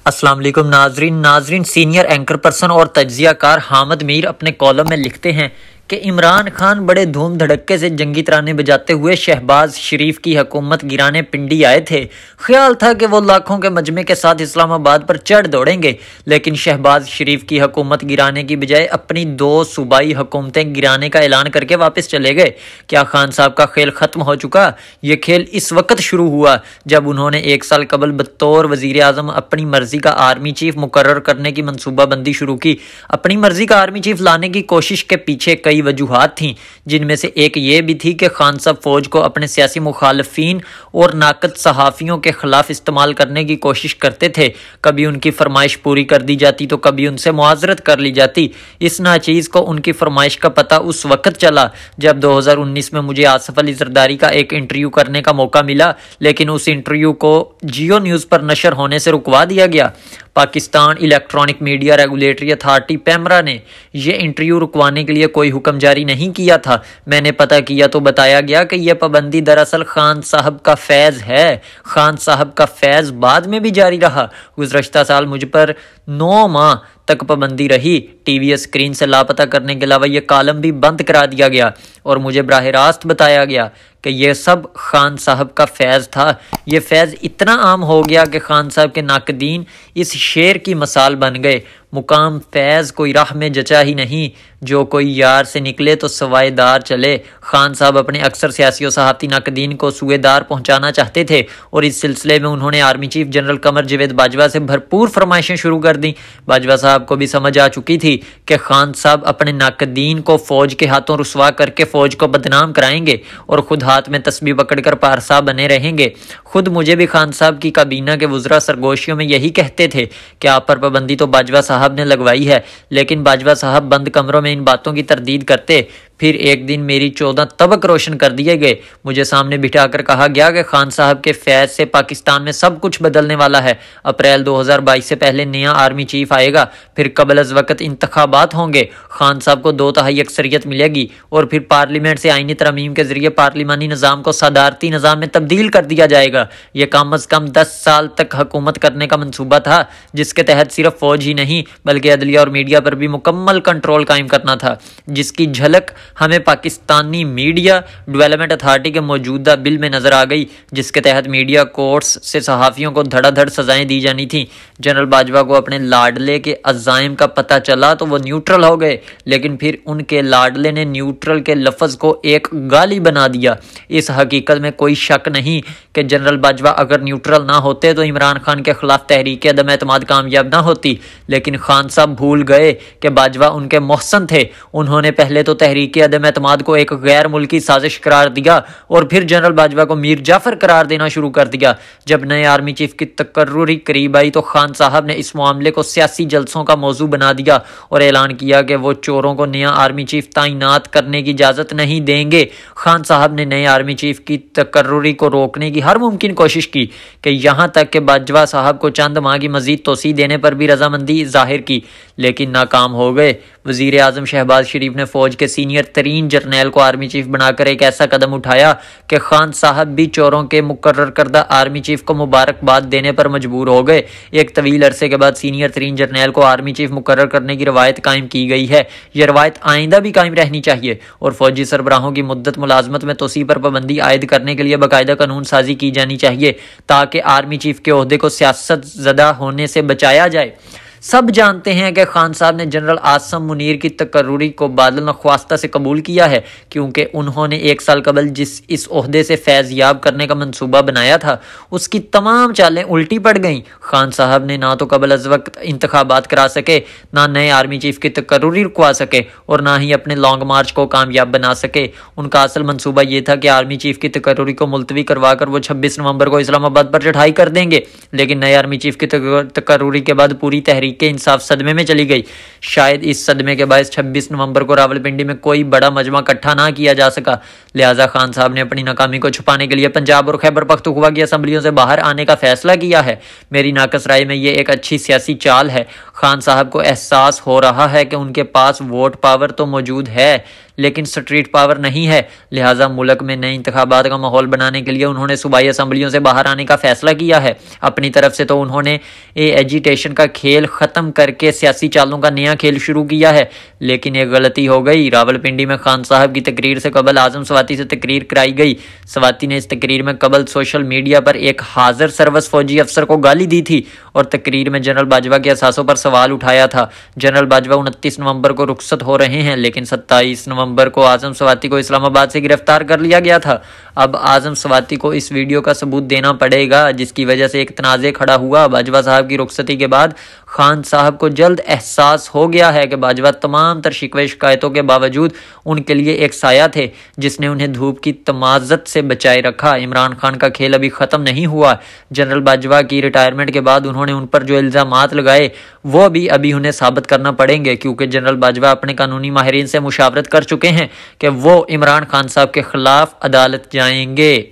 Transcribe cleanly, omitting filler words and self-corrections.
السلام علیکم ناظرین سینئر اینکر پرسن اور تجزیہ کار حامد میر اپنے کالم میں لکھتے ہیں کہ عمران خان بڑے دھوم دھڑکے سے جنگی ترانے بجاتے ہوئے شہباز شریف کی حکومت گرانے پنڈی آئے تھے۔ خیال تھا کہ وہ لاکھوں کے مجمع کے ساتھ اسلام آباد پر چڑھ دوڑیں گے، لیکن شہباز شریف کی حکومت گرانے کی بجائے اپنی 2 صوبائی حکومتیں گرانے کا اعلان کر کے واپس چلے گئے۔ کیا خان صاحب کا کھیل ختم ہو چکا؟ یہ کھیل اس وقت شروع ہوا جب انہوں نے 1 سال قبل بطور وزیر اعظم اپنی مرضی کا آرمی چیف مقرر کرنے کی منصوبہ بندی شروع کی۔ اپنی مرضی کا آرمی چیف لانے کی کوشش کے پیچھے کئی وجوہات تھیں، جن میں سے ایک یہ بھی تھی کہ خان صاحب فوج کو اپنے سیاسی مخالفین اور ناقد صحافیوں کے خلاف استعمال کرنے کی کوشش کرتے تھے۔ کبھی ان کی فرمائش پوری کر دی جاتی تو کبھی ان سے معذرت کر لی جاتی۔ اس ناچیز کو ان کی فرمائش کا پتہ اس وقت چلا جب 2019 میں مجھے آصف علی زرداری کا ایک انٹرویو کرنے کا موقع ملا، لیکن اس انٹرویو کو جیو نیوز پر نشر ہونے سے رکوا دیا گیا۔ Pakistan electronic media regulatory authority PEMRA نے یہ انٹرویو رکوانے کے لیے کوئی حکم جاری نہیں کیا تھا۔ میں نے پتہ کیا تو بتایا گیا کہ یہ پابندی دراصل خان صاحب کا فیض ہے۔ خان صاحب کا فیض بعد میں بھی جاری رہا۔ گزشتہ سال مجھ پر 9 ماہ تک پابندی رہی۔ ٹی وی اسکرین سے لاپتہ کرنے کے علاوہ یہ کالم بھی بند کرا دیا گیا اور مجھے براہ راست بتایا گیا کہ یہ سب خان صاحب کا فیض تھا۔ یہ فیض اتنا عام ہو گیا کہ خان صاحب کے ناقدین اس شعر کی مثال بن گئے: مقام فیض کوئی راہ میں جچا ہی نہیں، جو کوئی یار سے نکلے تو سوائے دار چلے۔ خان صاحب اپنے اکثر سیاسی و صحافتی ناقدین کو سوئے دار پہنچانا چاہتے تھے اور اس سلسلے میں انہوں نے army chief general Qamar Javed Bajwa سے بھرپور فرمائشیں شروع کر دیں۔ باجوہ صاحب کو بھی سمجھ آ چکی تھی کہ خان صاحب اپنے ناقدین کو فوج کے ہاتھوں رسوا کر کے فوج کو بدنام کرائیں گے اور خود ہاتھ میں تسبیح پکڑ کر پارسا بنے رہیں گے۔ خود مجھے بھی خان صاحب کی کابینہ کے وزراء سرگوشیوں میں یہی کہتے تھے کہ آپ پر پابندی تو باجوہ صاحب نے لگوائی ہے، لیکن باجوہ صاحب بند کمروں میں ان باتوں کی تردید کرتے۔ پھر ایک دن میری 14 طبق روشن کر دیے گئے۔ مجھے سامنے بٹھا کر کہا گیا کہ خان صاحب کے فیض سے پاکستان میں سب کچھ بدلنے والا ہے۔ اپریل 2022 سے پہلے نیا آرمی چیف آئے گا، پھر قبل از وقت انتخابات ہوں گے، خان صاحب کو 2/3 اکثریت ملے گی اور پھر پارلیمنٹ سے آئینی ترمیم کے ذریعے پارلیمانی نظام کو صدارتی نظام میں تبدیل کر دیا جائے گا۔ یہ کم از کم 10 سال تک حکومت کرنے کا منصوبہ تھا، جس کے تحت صرف فوج ہی نہیں بلکہ عدلیہ اور میڈیا پر بھی مکمل کنٹرول قائم کرنا تھا، جس کی جھلک ہمیں پاکستانی میڈیا ڈیولپمنٹ اتھارٹی کے موجودہ بل میں نظر آ گئی، جس کے تحت میڈیا کورٹس سے صحافیوں کو دھڑا دھڑ سزائیں دی جانی تھیں۔ جنرل باجوہ کو اپنے لاڈلے کے عزائم کا پتہ چلا تو وہ نیوٹرل ہو گئے، لیکن پھر ان کے لاڈلے نے نیوٹرل کے لفظ کو ایک گالی بنا دیا۔ اس حقیقت میں کوئی شک نہیں کہ جنرل باجوہ اگر نیوٹرل نہ ہوتے تو عمران خان کے خلاف تحریک عدم اعتماد کامیاب نہ ہوتی، لیکن خان صاحب بھول گئے کہ باجوہ ان کے محسن تھے۔ انہوں نے پہلے تو تحریک عدم اعتماد کو ایک غیر ملکی سازش قرار دیا اور پھر جنرل باجوہ کو میر جعفر قرار دینا شروع کر دیا۔ جب نئے آرمی چیف کی تقرری قریب آئی تو خان صاحب نے اس معاملے کو سیاسی جلسوں کا موضوع بنا دیا اور اعلان کیا کہ وہ چوروں کو نیا آرمی چیف تعینات کرنے کی اجازت نہیں دیں گے۔ خان صاحب نے نئے آرمی چیف کی تقرری کو روکنے کی ہر ممکن کوشش کی کہ یہاں تک کہ باجوہ صاحب کو چند ماہ کی مزید توسیع دینے پر بھی رضامندی ظاہر کی، لیکن ناکام ہو گئے۔ وزیر اعظم شہباز شریف نے فوج کے سینئر ترین جرنیل کو آرمی چیف بنا کر ایک ایسا قدم اٹھایا کہ خان صاحب بھی چوروں کے مقرر کردہ آرمی چیف کو مبارکباد دینے پر مجبور ہو گئے۔ ایک طویل عرصے کے بعد سینئر ترین جرنیل کو آرمی چیف مقرر کرنے کی روایت قائم کی گئی ہے۔ یہ روایت آئندہ بھی قائم رہنی چاہیے اور فوجی سربراہوں کی مدت ملازمت میں توسیع پر پابندی عائد کرنے کے لیے باقاعدہ قانون سازی کی جانی چاہیے تاکہ آرمی چیف کے عہدے کو سیاست زدہ ہونے سے بچایا جائے۔ سب جانتے ہیں کہ خان صاحب نے جنرل عاصم منیر کی تقرری کو بادل نخواستہ سے قبول کیا ہے، کیونکہ انہوں نے 1 سال قبل جس اس عہدے سے فیض یاب کرنے کا منصوبہ بنایا تھا اس کی تمام چالیں الٹی پڑ گئیں۔ خان صاحب نے نہ تو قبل از وقت انتخابات کرا سکے، نہ نئے آرمی چیف کی تقرری رکوا سکے اور نہ ہی اپنے لانگ مارچ کو کامیاب بنا سکے۔ ان کا اصل منصوبہ یہ تھا کہ آرمی چیف کی تقرری کو ملتوی کروا کر وہ 26 نومبر کو اسلام آباد پر چڑھائی کر دیں گے، لیکن نئے آرمی چیف کی تقرری کے بعد پوری تحریک کے انصاف صدمے میں چلی گئی۔ شاید اس صدمے کے باعث 26 نومبر کو راولپنڈی میں کوئی بڑا مجمع اکٹھا نہ کیا جا سکا، لہٰذا خان صاحب نے اپنی ناکامی کو چھپانے کے لیے پنجاب اور خیبر پختونخوا کی اسمبلیوں سے باہر آنے کا فیصلہ کیا ہے۔ میری ناقص رائے میں یہ ایک اچھی سیاسی چال ہے۔ خان صاحب کو احساس ہو رہا ہے کہ ان کے پاس ووٹ پاور تو موجود ہے، لیکن سٹریٹ پاور نہیں ہے، لہٰذا ملک میں نئے انتخابات کا ماحول بنانے کے لیے انہوں نے صوبائی اسمبلیوں سے باہر آنے کا فیصلہ کیا ہے۔ اپنی طرف سے تو انہوں نے ایجیٹیشن کا کھیل ختم کر کے سیاسی چالوں کا نیا کھیل شروع کیا ہے، لیکن ایک غلطی ہو گئی۔ راولپنڈی میں خان صاحب کی تقریر سے قبل اعظم سواتی سے تقریر کرائی گئی۔ سواتی نے اس تقریر میں قبل سوشل میڈیا پر ایک حاضر سروس فوجی افسر کو گالی دی تھی اور تقریر میں جنرل باجوہ کے اثاثوں پر سوال اٹھایا تھا۔ جنرل باجوہ 29 نومبر کو رخصت ہو رہے ہیں، لیکن 27 نومبر کو اعظم سواتی کو اسلام آباد سے گرفتار کر لیا گیا تھا۔ اب اعظم سواتی کو اس ویڈیو کا ثبوت دینا پڑے گا، جس کی وجہ سے ایک تنازع کھڑا ہوا۔ باجوہ صاحب کی رخصتی کے بعد خان صاحب کو جلد احساس ہو گیا ہے کہ باجوہ تمام تر شکوے شکایتوں کے باوجود ان کے لیے ایک سایہ تھے جس نے انہیں دھوپ کی تمازت سے بچائے رکھا۔ عمران خان کا کھیل ابھی ختم نہیں ہوا۔ جنرل باجوہ کی ریٹائرمنٹ کے بعد انہوں نے ان پر جو الزامات لگائے وہ بھی ابھی انہیں ثابت کرنا پڑیں گے، کیونکہ جنرل باجوہ اپنے قانونی ماہرین سے مشاورت کر چکے ہیں کہ وہ عمران خان صاحب کے خلاف عدالت جائیں گے۔